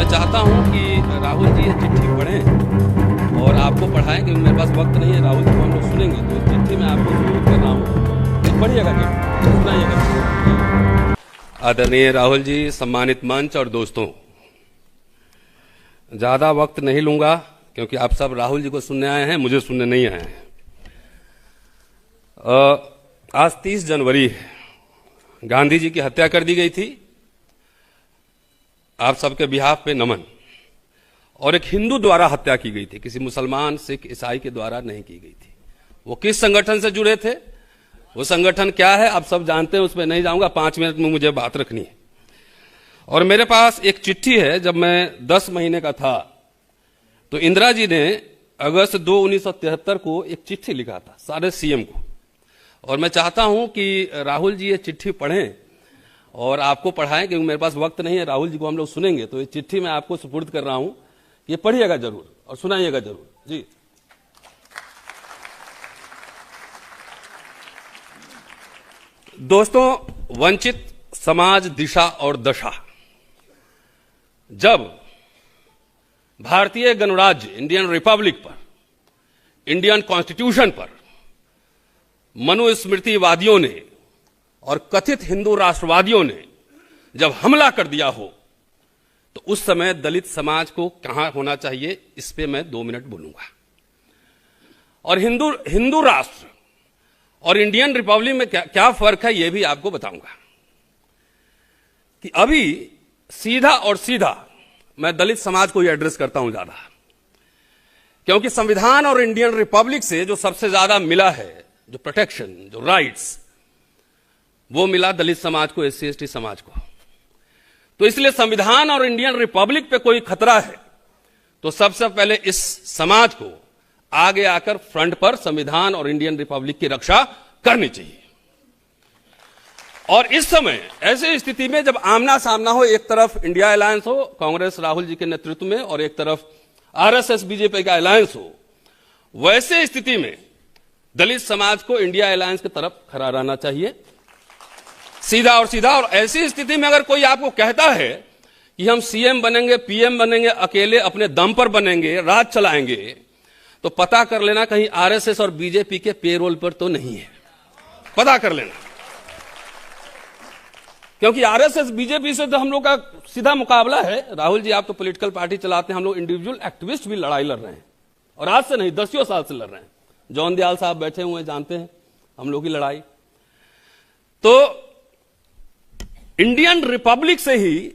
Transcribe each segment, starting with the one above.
मैं चाहता हूं कि राहुल जी ये चिट्ठी पढ़ें और आपको पढ़ाएं, क्योंकि मेरे पास वक्त नहीं है। राहुल जी को हम लोग सुनेंगे, तो इस चिट्ठी में आपको सूचित कर रहा हूँ, पढ़िएगा जी, सुनाइएगा। आदरणीय राहुल जी, सम्मानित मंच और दोस्तों, ज्यादा वक्त नहीं लूंगा क्योंकि आप सब राहुल जी को सुनने आए हैं, मुझे सुनने नहीं आए हैं। आज 30 जनवरी गांधी जी की हत्या कर दी गई थी। आप सबके बिहाफ पे नमन। और एक हिंदू द्वारा हत्या की गई थी, किसी मुसलमान, सिख, ईसाई के द्वारा नहीं की गई थी। वो किस संगठन से जुड़े थे, वो संगठन क्या है, आप सब जानते हैं, उसमें नहीं जाऊंगा। 5 मिनट में मुझे बात रखनी है। और मेरे पास एक चिट्ठी है, जब मैं 10 महीने का था तो इंदिरा जी ने अगस्त 2, 1973 को एक चिट्ठी लिखा था सारे सीएम को। और मैं चाहता हूं कि राहुल जी ये चिट्ठी पढ़ें और आपको पढ़ाएं, क्योंकि मेरे पास वक्त नहीं है। राहुल जी को हम लोग सुनेंगे, तो ये चिट्ठी मैं आपको सुपुर्द कर रहा हूं, ये पढ़िएगा जरूर और सुनाइएगा जरूर जी। दोस्तों, वंचित समाज दिशा और दशा। जब भारतीय गणराज्य इंडियन रिपब्लिक पर, इंडियन कॉन्स्टिट्यूशन पर मनुस्मृतिवादियों ने और कथित हिंदू राष्ट्रवादियों ने जब हमला कर दिया हो, तो उस समय दलित समाज को कहां होना चाहिए, इस पे मैं 2 मिनट बोलूंगा। और हिंदू राष्ट्र और इंडियन रिपब्लिक में क्या फर्क है, यह भी आपको बताऊंगा। कि अभी सीधा और सीधा मैं दलित समाज को ही एड्रेस करता हूं ज्यादा, क्योंकि संविधान और इंडियन रिपब्लिक से जो सबसे ज्यादा मिला है, जो प्रोटेक्शन, जो राइट्स, वो मिला दलित समाज को, एससी एसटी समाज को। तो इसलिए संविधान और इंडियन रिपब्लिक पे कोई खतरा है तो सबसे पहले इस समाज को आगे आकर फ्रंट पर संविधान और इंडियन रिपब्लिक की रक्षा करनी चाहिए। और इस समय ऐसी स्थिति में जब आमना सामना हो, एक तरफ इंडिया अलायंस हो कांग्रेस राहुल जी के नेतृत्व में, और एक तरफ आरएसएस बीजेपी का अलायंस हो, वैसे स्थिति में दलित समाज को इंडिया अलायंस की तरफ खड़ा रहना चाहिए, सीधा और सीधा। और ऐसी स्थिति में अगर कोई आपको कहता है कि हम सीएम बनेंगे, पीएम बनेंगे, अकेले अपने दम पर बनेंगे, राज चलाएंगे, तो पता कर लेना कहीं आरएसएस और बीजेपी के पेरोल पर तो नहीं है, पता कर लेना। क्योंकि आरएसएस बीजेपी से तो हम लोग का सीधा मुकाबला है। राहुल जी, आप तो पॉलिटिकल पार्टी चलाते हैं, हम लोग इंडिविजुअल एक्टिविस्ट भी लड़ाई लड़ रहे हैं, और आज से नहीं, 10 साल से लड़ रहे हैं। जॉन दयाल साहब बैठे हुए हैं, जानते हैं हम लोग की लड़ाई। तो इंडियन रिपब्लिक से ही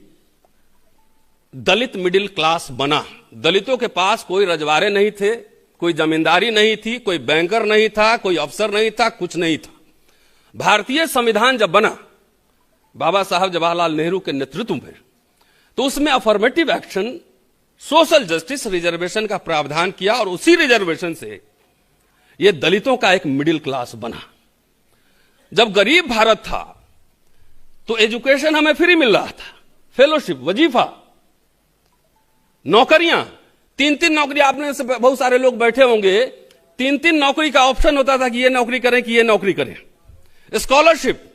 दलित मिडिल क्लास बना। दलितों के पास कोई रजवाड़े नहीं थे, कोई जमींदारी नहीं थी, कोई बैंकर नहीं था, कोई अफसर नहीं था, कुछ नहीं था। भारतीय संविधान जब बना बाबा साहब जवाहरलाल नेहरू के नेतृत्व में, तो उसमें affirmative action, social justice, reservation का प्रावधान किया, और उसी रिजर्वेशन से यह दलितों का एक मिडिल क्लास बना। जब गरीब भारत था तो एजुकेशन हमें फ्री मिल रहा था, फेलोशिप, वजीफा, नौकरियां, 3-3 नौकरी। आपने से बहुत सारे लोग बैठे होंगे, 3-3 नौकरी का ऑप्शन होता था कि ये नौकरी करें कि ये नौकरी करें। स्कॉलरशिप,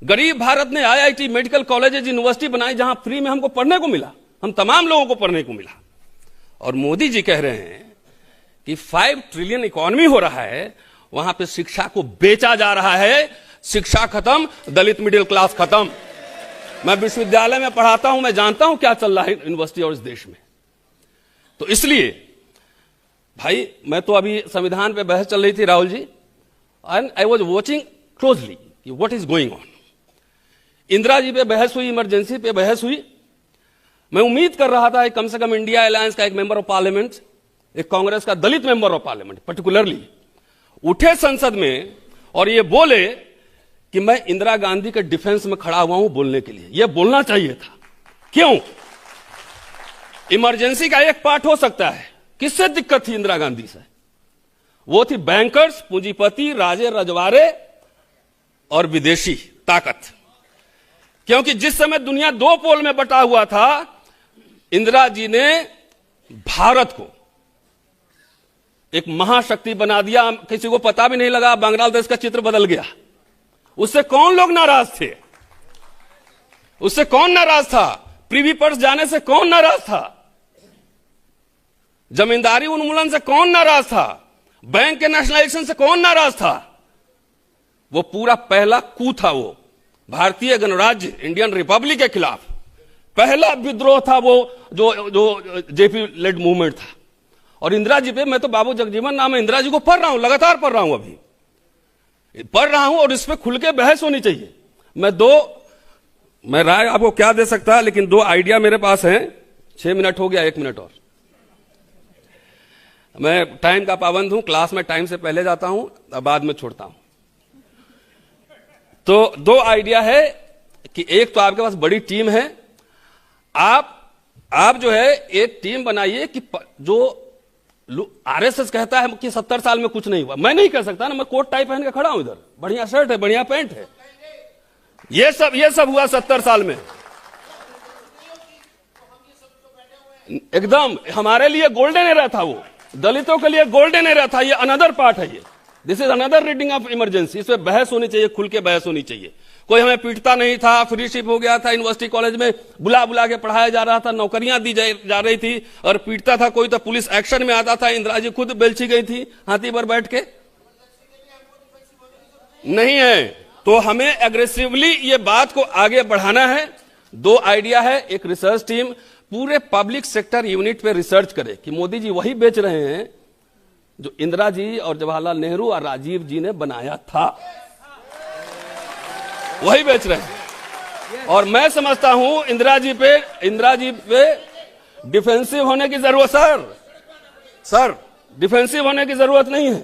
गरीब भारत ने आईआईटी, मेडिकल कॉलेजेस, यूनिवर्सिटी बनाई जहां फ्री में हमको पढ़ने को मिला, हम तमाम लोगों को पढ़ने को मिला। और मोदी जी कह रहे हैं कि 5 ट्रिलियन इकोनॉमी हो रहा है, वहां पे शिक्षा को बेचा जा रहा है। शिक्षा खत्म, दलित मिडिल क्लास खत्म। मैं विश्वविद्यालय में पढ़ाता हूं, मैं जानता हूं क्या चल रहा है यूनिवर्सिटी और इस देश में। तो इसलिए भाई, मैं तो अभी संविधान पे बहस चल रही थी Rahul ji, and I was watching closely कि what is going on. Indira ji पे बहस हुई, इमरजेंसी पे बहस हुई। मैं उम्मीद कर रहा था कम से कम इंडिया अलायंस का एक मेंबर ऑफ पार्लियामेंट, एक कांग्रेस का दलित मेंबर ऑफ पार्लियामेंट पर्टिकुलरली उठे संसद में और ये बोले कि मैं इंदिरा गांधी के डिफेंस में खड़ा हुआ हूं बोलने के लिए। यह बोलना चाहिए था। क्यों? इमरजेंसी का एक पार्ट हो सकता है। किससे दिक्कत थी इंदिरा गांधी से? वो थी बैंकर्स, पूंजीपति, राजे रजवाड़े और विदेशी ताकत। क्योंकि जिस समय दुनिया 2 पोल में बटा हुआ था, इंदिरा जी ने भारत को एक महाशक्ति बना दिया। किसी को पता भी नहीं लगा, बांग्लादेश का चित्र बदल गया। उससे कौन लोग नाराज थे? उससे कौन नाराज था? प्रीवी पर्स जाने से कौन नाराज था? जमींदारी उन्मूलन से कौन नाराज था? बैंक के नेशनलाइजेशन से कौन नाराज था? वो पूरा पहला कू था, वो भारतीय गणराज्य इंडियन रिपब्लिक के खिलाफ पहला विद्रोह था, वो जो जेपी लेड मूवमेंट था। और इंदिरा जी पे मैं तो बाबू जगजीवन राम इंदिरा जी को पढ़ रहा हूं, लगातार पढ़ रहा हूं, अभी पढ़ रहा हूं, और इस पे खुल के बहस होनी चाहिए। मैं राय आपको क्या दे सकता, लेकिन 2 आइडिया मेरे पास हैं। 6 मिनट हो गया, 1 मिनट और। मैं टाइम का पाबंद हूं, क्लास में टाइम से पहले जाता हूं, अब बाद में छोड़ता हूं। तो 2 आइडिया है कि एक तो आपके पास बड़ी टीम है, आप जो है एक टीम बनाइए कि जो आरएसएस कहता है कि 70 साल में कुछ नहीं हुआ, मैं नहीं कह सकता ना, मैं कोट टाई पहन के खड़ा हूं इधर, बढ़िया शर्ट है, बढ़िया पैंट है, ये सब हुआ 70 साल में। एकदम हमारे लिए गोल्डन एरा था, वो दलितों के लिए गोल्डन एरा था। ये अनदर पार्ट है, ये this is another reading of emergency. इस पे बहस होनी चाहिए, खुल के बहस होनी चाहिए। कोई हमें पीटता नहीं था, फ्रीशिप हो गया था, यूनिवर्सिटी कॉलेज में बुला के पढ़ाया जा रहा था, नौकरियां दी जा रही थी, और पीटता था कोई तो पुलिस एक्शन में आता था। इंदिरा जी खुद बेलची गई थी हाथी पर बैठ के, नहीं है। तो हमें एग्रेसिवली ये बात को आगे बढ़ाना है। 2 आइडिया है, एक रिसर्च टीम पूरे पब्लिक सेक्टर यूनिट पे रिसर्च करे कि मोदी जी वही बेच रहे हैं जो इंदिरा जी और जवाहरलाल नेहरू और राजीव जी ने बनाया था, वही बेच रहे हैं। और मैं समझता हूं इंदिरा जी पे डिफेंसिव होने की जरूरत, सर डिफेंसिव होने की जरूरत नहीं है,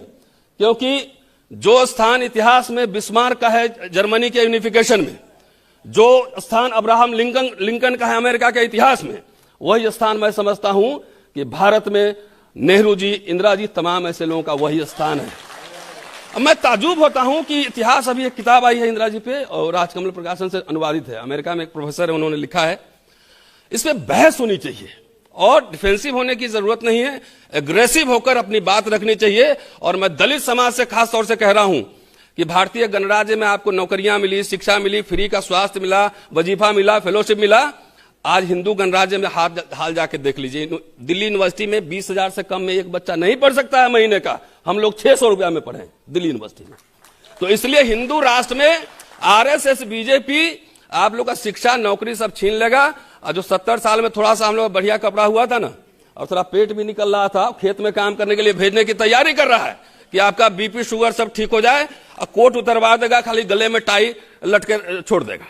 क्योंकि जो स्थान इतिहास में बिस्मार्क का है जर्मनी के यूनिफिकेशन में, जो स्थान अब्राहम लिंकन का है अमेरिका के इतिहास में, वही स्थान मैं समझता हूं कि भारत में नेहरू जी, इंदिरा जी, तमाम ऐसे लोगों का वही स्थान है। अब मैं ताजुब होता हूं कि इतिहास, अभी एक किताब आई है इंदिरा जी पे और राजकमल प्रकाशन से अनुवादित है, अमेरिका में एक प्रोफेसर है, उन्होंने लिखा है। इस पे बहस होनी चाहिए और डिफेंसिव होने की जरूरत नहीं है, एग्रेसिव होकर अपनी बात रखनी चाहिए। और मैं दलित समाज से खास तौर से कह रहा हूं कि भारतीय गणराज्य में आपको नौकरियां मिली, शिक्षा मिली, फ्री का स्वास्थ्य मिला, वजीफा मिला, फेलोशिप मिला। आज हिंदू गणराज्य में हाल जाके देख लीजिए, दिल्ली यूनिवर्सिटी में 20,000 से कम में एक बच्चा नहीं पढ़ सकता है महीने का। हम लोग 600 रुपया में पढ़े दिल्ली यूनिवर्सिटी में। तो इसलिए हिंदू राष्ट्र में आरएसएस, बीजेपी आप लोग का शिक्षा, नौकरी सब छीन लेगा। और जो 70 साल में थोड़ा सा हम लोग बढ़िया कपड़ा हुआ था ना, और थोड़ा पेट भी निकल रहा था, खेत में काम करने के लिए भेजने की तैयारी कर रहा है कि आपका बीपी शुगर सब ठीक हो जाए, और कोट उतरवा देगा, खाली गले में टाई लटके छोड़ देगा।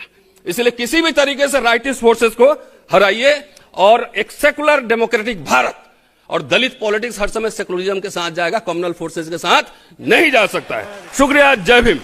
इसलिए किसी भी तरीके से राइटिस्ट फोर्सेस को हराइए और एक सेकुलर डेमोक्रेटिक भारत, और दलित पॉलिटिक्स हर समय सेकुलरिज्म के साथ जाएगा, कम्युनल फोर्सेस के साथ नहीं जा सकता है। शुक्रिया, जय भीम।